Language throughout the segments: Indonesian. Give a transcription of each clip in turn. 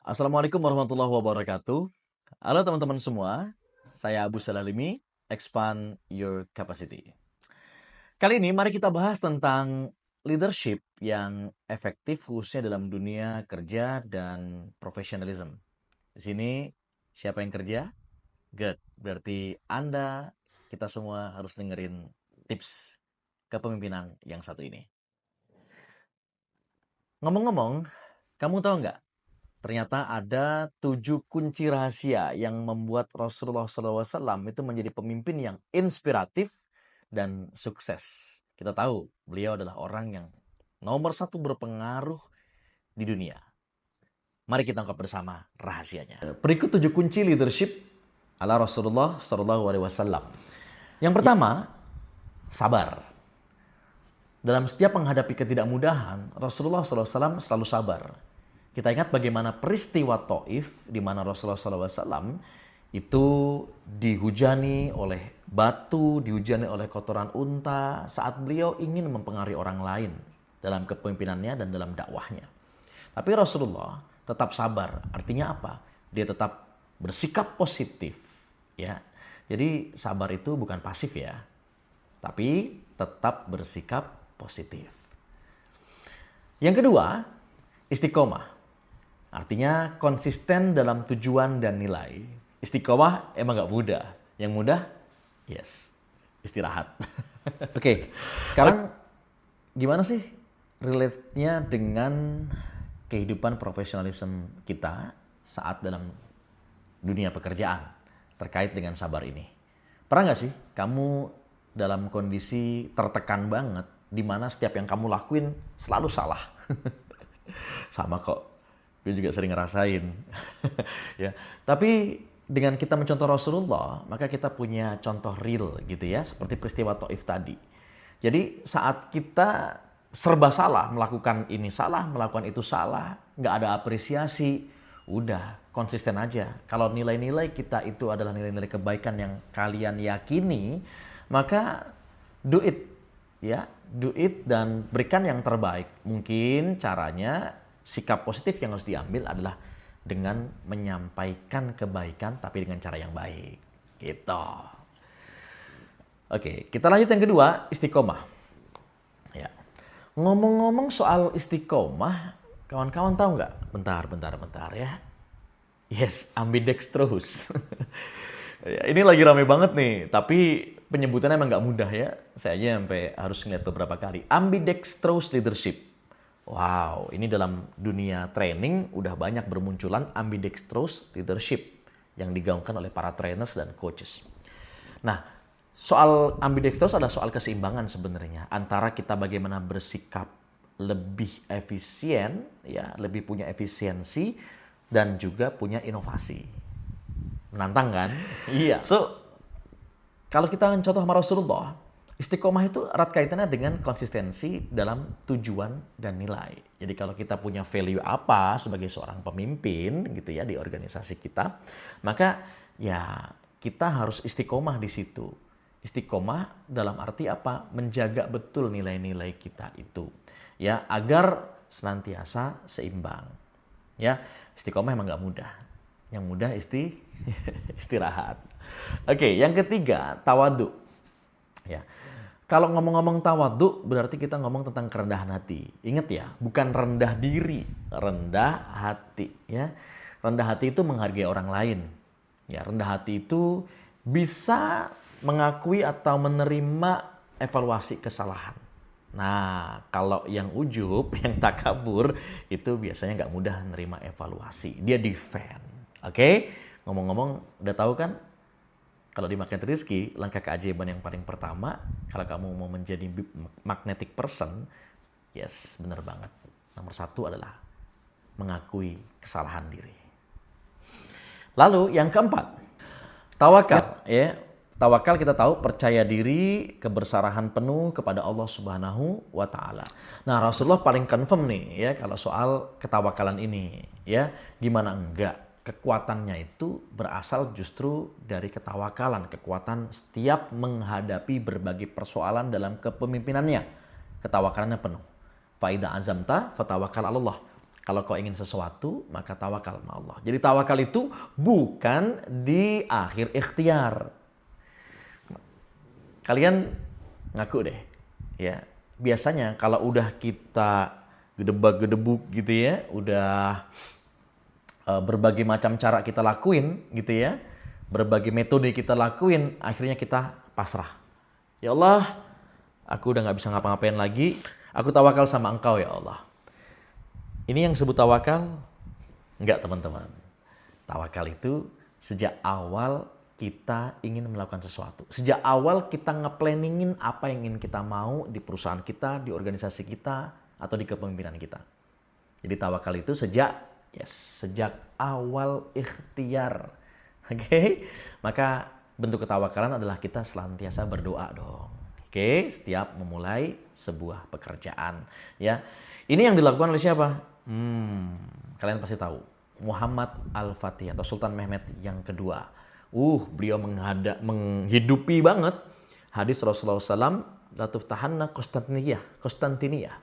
Assalamualaikum warahmatullahi wabarakatuh. Halo teman-teman semua, saya Abu Salalimi, Expand Your Capacity. Kali ini mari kita bahas tentang leadership yang efektif khususnya dalam dunia kerja dan professionalism. Di sini siapa yang kerja? Good. Berarti Anda, kita semua harus dengerin tips kepemimpinan yang satu ini. Ngomong-ngomong, kamu tahu nggak? Ternyata ada 7 kunci rahasia yang membuat Rasulullah SAW itu menjadi pemimpin yang inspiratif dan sukses. Kita tahu beliau adalah orang yang nomor satu berpengaruh di dunia. Mari kita ungkap bersama rahasianya. Berikut 7 kunci leadership ala Rasulullah SAW. Yang pertama, sabar. Dalam setiap menghadapi ketidakmudahan, Rasulullah SAW selalu sabar. Kita ingat bagaimana peristiwa Taif di mana Rasulullah SAW itu dihujani oleh batu, dihujani oleh kotoran unta saat beliau ingin mempengaruhi orang lain dalam kepemimpinannya dan dalam dakwahnya. Tapi Rasulullah tetap sabar. Artinya apa? Dia tetap bersikap positif, ya. Jadi sabar itu bukan pasif ya, tapi tetap bersikap positif. Yang kedua, istiqomah. Artinya konsisten dalam tujuan dan nilai. Istiqomah emang gak mudah. Yang mudah, yes, istirahat. Oke, sekarang gimana sih relate-nya dengan kehidupan profesionalisme kita saat dalam dunia pekerjaan terkait dengan sabar ini? Pernah gak sih kamu dalam kondisi tertekan banget di mana setiap yang kamu lakuin selalu salah? Sama kok. Gue juga sering ngerasain. Ya. Tapi dengan kita mencontoh Rasulullah, maka kita punya contoh real gitu ya, seperti peristiwa Taif tadi. Jadi saat kita serba salah, melakukan ini salah, melakukan itu salah, nggak ada apresiasi, udah konsisten aja. Kalau nilai-nilai kita itu adalah nilai-nilai kebaikan yang kalian yakini, maka do it, ya, do it dan berikan yang terbaik. Mungkin caranya sikap positif yang harus diambil adalah dengan menyampaikan kebaikan tapi dengan cara yang baik. Gitu. Oke, kita lanjut yang kedua, istiqomah. Ya. Ngomong-ngomong soal istiqomah, kawan-kawan tahu nggak? Bentar ya. Yes, ambidextrous. Ya, ini lagi rame banget nih, tapi penyebutannya emang nggak mudah ya. Saya aja sampai harus ngeliat beberapa kali. Ambidextrous leadership. Wow, ini dalam dunia training udah banyak bermunculan ambidextrous leadership yang digaungkan oleh para trainers dan coaches. Nah, soal ambidextrous adalah soal keseimbangan sebenarnya antara kita bagaimana bersikap lebih efisien, ya, lebih punya efisiensi dan juga punya inovasi. Menantang kan? Iya. So, kalau kita contoh sama Rasulullah, istiqomah itu erat kaitannya dengan konsistensi dalam tujuan dan nilai. Jadi kalau kita punya value apa sebagai seorang pemimpin gitu ya di organisasi kita, maka ya kita harus istiqomah di situ. Istiqomah dalam arti apa? Menjaga betul nilai-nilai kita itu. Ya, agar senantiasa seimbang. Ya, istiqomah emang nggak mudah. Yang mudah istirahat. Oke, yang ketiga, tawadu. Ya. Kalau ngomong-ngomong tawadhu berarti kita ngomong tentang kerendahan hati. Ingat ya, bukan rendah diri, rendah hati ya. Rendah hati itu menghargai orang lain. Ya, rendah hati itu bisa mengakui atau menerima evaluasi kesalahan. Nah, kalau yang ujub, yang takabur itu biasanya nggak mudah menerima evaluasi. Dia defend. Oke? Ngomong-ngomong, udah tahu kan? Kalau di Magnet Rizky, langkah keajaiban yang paling pertama, kalau kamu mau menjadi magnetic person, yes, benar banget. Nomor satu adalah mengakui kesalahan diri. Lalu yang keempat, tawakal. Ya, tawakal kita tahu percaya diri, keberserahan penuh kepada Allah Subhanahu wa Ta'ala. Nah, Rasulullah paling confirm nih ya kalau soal ketawakalan ini. Ya, gimana enggak? Kekuatannya itu berasal justru dari ketawakalan, kekuatan setiap menghadapi berbagai persoalan dalam kepemimpinannya. Ketawakalannya penuh. Faida azamta fatawakal Allah. Kalau kau ingin sesuatu, maka tawakal sama Allah. Jadi tawakal itu bukan di akhir ikhtiar. Kalian ngaku deh, ya. Biasanya kalau udah kita gedebak-gedebuk gitu ya, udah berbagai macam cara kita lakuin gitu ya, berbagai metode kita lakuin, akhirnya kita pasrah. Ya Allah, aku udah nggak bisa ngapa-ngapain lagi, aku tawakal sama Engkau ya Allah. Ini yang disebut tawakal? Enggak teman-teman. Tawakal itu sejak awal kita ingin melakukan sesuatu. Sejak awal kita nge-planningin apa yang ingin kita mau di perusahaan kita, di organisasi kita, atau di kepemimpinan kita. Jadi tawakal itu sejak awal ikhtiar. Oke? Maka bentuk ketawakalan adalah kita senantiasa berdoa dong. Oke, setiap memulai sebuah pekerjaan, ya. Ini yang dilakukan oleh siapa? Kalian pasti tahu. Muhammad Al-Fatih atau Sultan Mehmet yang kedua. Beliau menghidupi banget hadis Rasulullah SAW, la tuftahanna Konstantinia.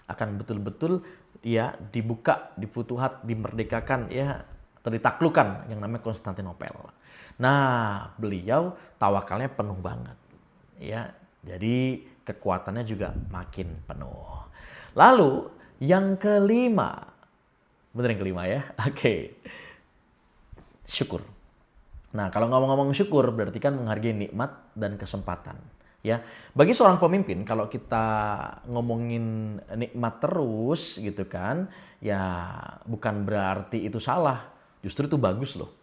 Akan betul-betul ya dibuka, difutuhat, dimerdekakan ya, atau ditaklukkan yang namanya Konstantinopel. Nah, beliau tawakalnya penuh banget. Ya, jadi kekuatannya juga makin penuh. Lalu yang kelima, bener yang kelima ya? Oke. Syukur. Nah, kalau ngomong-ngomong syukur berarti kan menghargai nikmat dan kesempatan. Ya, bagi seorang pemimpin kalau kita ngomongin nikmat terus gitu kan, ya bukan berarti itu salah. Justru itu bagus loh.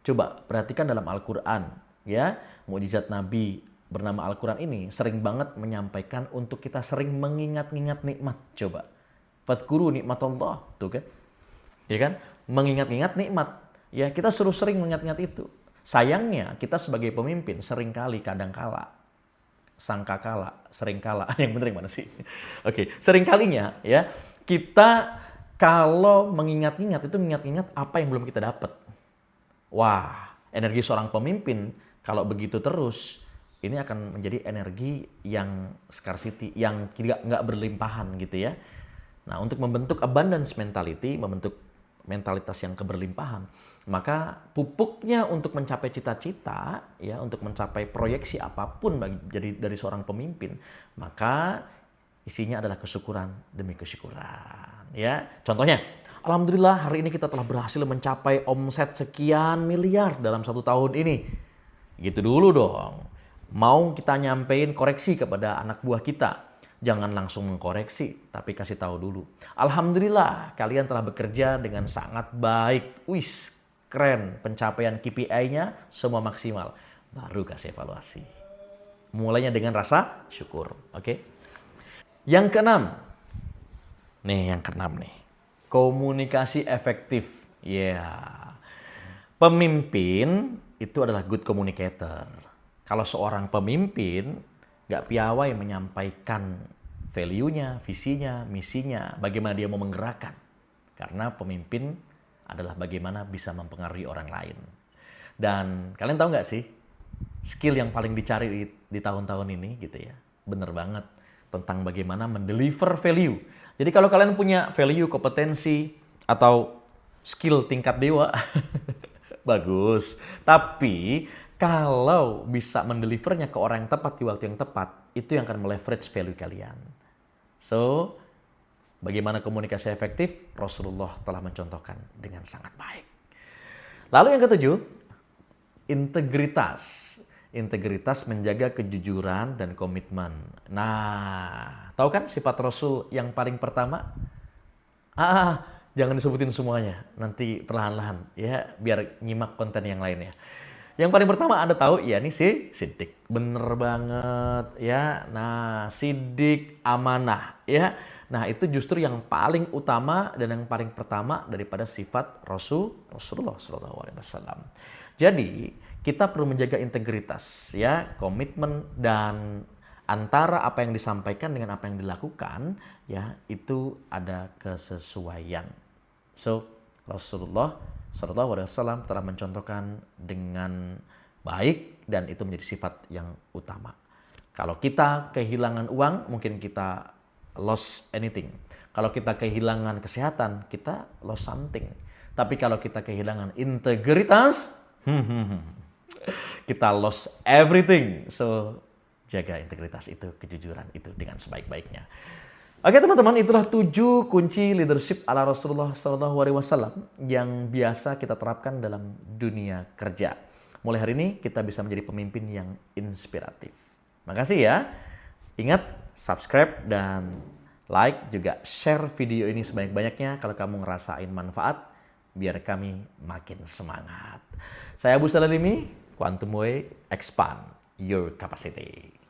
Coba perhatikan dalam Al-Qur'an, ya, mukjizat Nabi bernama Al-Qur'an ini sering banget menyampaikan untuk kita sering mengingat-ingat nikmat. Coba. Fadhkuru nikmatullah, tuh kan? Ya kan? Mengingat-ingat nikmat. Ya, kita suruh sering mengingat-ingat itu. Sayangnya kita sebagai pemimpin seringkali kadangkala seringkala yang bener yang mana sih? Oke, seringkalinya ya kita kalau mengingat-ingat itu mengingat-ingat apa yang belum kita dapat. Wah, energi seorang pemimpin kalau begitu terus ini akan menjadi energi yang scarcity, yang nggak berlimpahan gitu ya. Nah, untuk membentuk abundance mentality, membentuk mentalitas yang keberlimpahan, maka pupuknya untuk mencapai cita-cita, ya, untuk mencapai proyeksi apapun dari seorang pemimpin, maka isinya adalah kesyukuran demi kesyukuran. Ya, contohnya, alhamdulillah hari ini kita telah berhasil mencapai omset sekian miliar dalam 1 tahun ini. Gitu dulu dong. Mau kita nyampein koreksi kepada anak buah kita, jangan langsung mengkoreksi, tapi kasih tahu dulu. Alhamdulillah, kalian telah bekerja dengan sangat baik. Wis, keren. Pencapaian KPI-nya semua maksimal. Baru kasih evaluasi. Mulainya dengan rasa syukur. Oke? Yang keenam. Yang keenam nih. Komunikasi efektif. Pemimpin itu adalah good communicator. Kalau seorang pemimpin nggak piawai menyampaikan value-nya, visinya, misinya, bagaimana dia mau menggerakkan. Karena pemimpin adalah bagaimana bisa mempengaruhi orang lain. Dan kalian tahu nggak sih, skill yang paling dicari di tahun-tahun ini gitu ya, bener banget, tentang bagaimana mendeliver value. Jadi kalau kalian punya value, kompetensi, atau skill tingkat dewa, bagus. Tapi kalau bisa mendelivernya ke orang yang tepat di waktu yang tepat, itu yang akan meleverage value kalian. So, bagaimana komunikasi efektif? Rasulullah telah mencontohkan dengan sangat baik. Lalu yang ketujuh, integritas. Integritas menjaga kejujuran dan komitmen. Nah, tahu kan sifat Rasul yang paling pertama? Jangan disebutin semuanya, nanti perlahan-lahan ya, biar nyimak konten yang lainnya. Yang paling pertama Anda tahu, ya ini si Siddiq. Bener banget ya. Nah, Siddiq amanah ya. Nah, itu justru yang paling utama dan yang paling pertama daripada sifat Rasulullah SAW. Jadi, kita perlu menjaga integritas ya, komitmen, dan antara apa yang disampaikan dengan apa yang dilakukan ya, itu ada kesesuaian. So, Rasulullah SAW telah mencontohkan dengan baik dan itu menjadi sifat yang utama. Kalau kita kehilangan uang, mungkin kita lost anything. Kalau kita kehilangan kesehatan, kita lost something. Tapi kalau kita kehilangan integritas, kita lost everything. So, jaga integritas itu, kejujuran itu dengan sebaik-baiknya. Oke teman-teman, itulah 7 kunci leadership ala Rasulullah SAW yang biasa kita terapkan dalam dunia kerja. Mulai hari ini kita bisa menjadi pemimpin yang inspiratif. Makasih ya. Ingat, subscribe dan like, juga share video ini sebanyak-banyaknya kalau kamu ngerasain manfaat, biar kami makin semangat. Saya Abu Salalimi, Quantum Way, expand your capacity.